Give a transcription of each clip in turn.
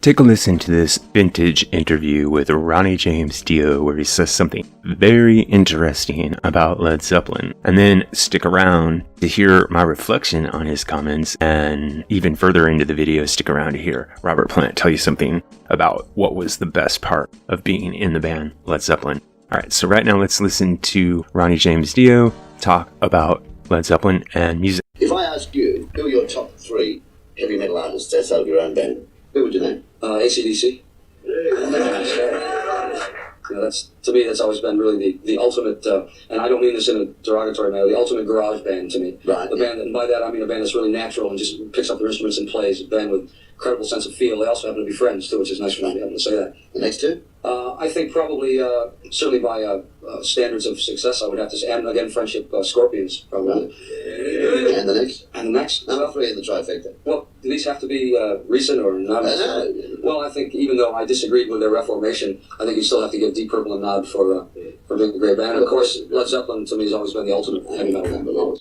Take a listen to this vintage interview with Ronnie James Dio where he says something very interesting about Led Zeppelin, and then stick around to hear my reflection on his comments, and even further into the video, stick around to hear Robert Plant tell you something about what was the best part of being in the band Led Zeppelin. Alright, so right now let's listen to Ronnie James Dio talk about Led Zeppelin and music. If I ask you, who are your top three heavy metal artists outside of your own band, who would you name? AC/DC. That's, to me, that's always been really the ultimate, and I don't mean this in a derogatory manner, the ultimate garage band to me. Right. The band, and by that I mean a band that's really natural and just picks up their instruments and plays. A band with incredible sense of feel. They also happen to be friends too, which is nice for me to be able to say that. The next two? I think probably, certainly by standards of success, I would have to say, and again, friendship, Scorpions, probably. Right. And the next? And the next? Number three in the trifecta. Well, do these have to be recent or not? Well, I think even though I disagreed with their reformation, I think you still have to give Deep Purple a nod for being a great band. And of course, Led Zeppelin to me has always been the ultimate heavy metal band.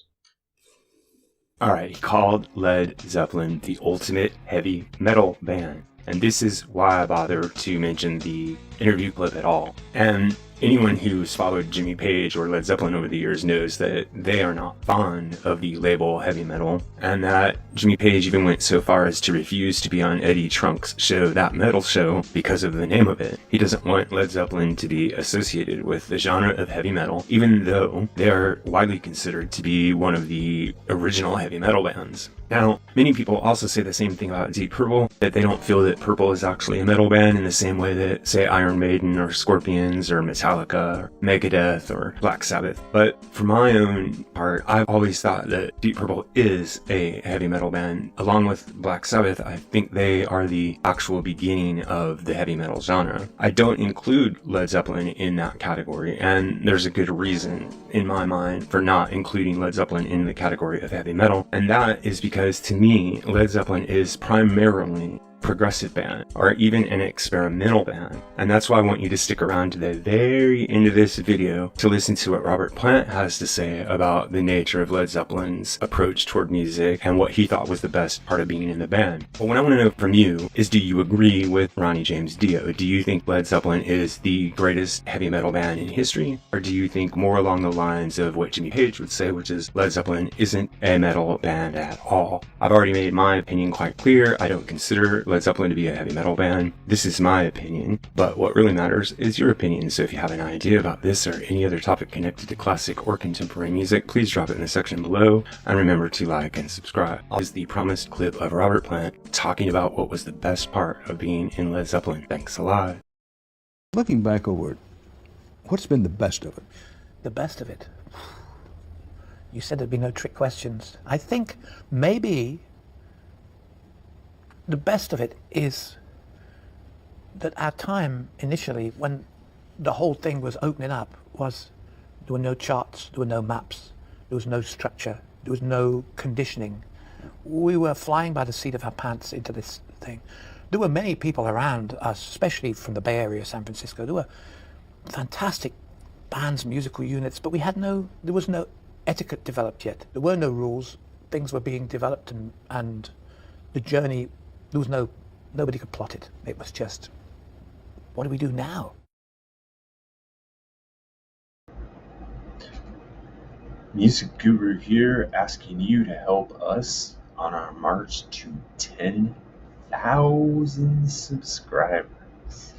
Alright, he called Led Zeppelin the ultimate heavy metal band. And this is why I bother to mention the interview clip at all. And anyone who's followed Jimmy Page or Led Zeppelin over the years knows that they are not fond of the label heavy metal, and that Jimmy Page even went so far as to refuse to be on Eddie Trunk's show, That Metal Show, because of the name of it. He doesn't want Led Zeppelin to be associated with the genre of heavy metal, even though they are widely considered to be one of the original heavy metal bands. Now, many people also say the same thing about Deep Purple, that they don't feel that Purple is actually a metal band in the same way that, say, Iron Maiden or Scorpions or Metallica or Megadeth or Black Sabbath. But for my own part, I've always thought that Deep Purple is a heavy metal band. Along with Black Sabbath, I think they are the actual beginning of the heavy metal genre. I don't include Led Zeppelin in that category, and there's a good reason in my mind for not including Led Zeppelin in the category of heavy metal, and that is because to me, Led Zeppelin is primarily progressive band, or even an experimental band. And that's why I want you to stick around to the very end of this video to listen to what Robert Plant has to say about the nature of Led Zeppelin's approach toward music and what he thought was the best part of being in the band. But what I want to know from you is, do you agree with Ronnie James Dio? Do you think Led Zeppelin is the greatest heavy metal band in history? Or do you think more along the lines of what Jimmy Page would say, which is Led Zeppelin isn't a metal band at all? I've already made my opinion quite clear. I don't consider Led Zeppelin to be a heavy metal band. This is my opinion, but what really matters is your opinion. So if you have an idea about this or any other topic connected to classic or contemporary music, please drop it in the section below, and remember to like and subscribe. This is the promised clip of Robert Plant talking about what was the best part of being in Led Zeppelin. Thanks a lot. Looking back over it, what's been the best of it? The best of it? You said there'd be no trick questions. I think maybe the best of it is that our time initially, when the whole thing was opening up, was there were no charts, there were no maps, there was no structure, there was no conditioning. We were flying by the seat of our pants into this thing. There were many people around us, especially from the Bay Area, San Francisco. There were fantastic bands, musical units, but there was no etiquette developed yet. There were no rules. Things were being developed, and the journey, nobody could plot it. It was just, what do we do now? Music Guru here, asking you to help us on our march to 10,000 subscribers.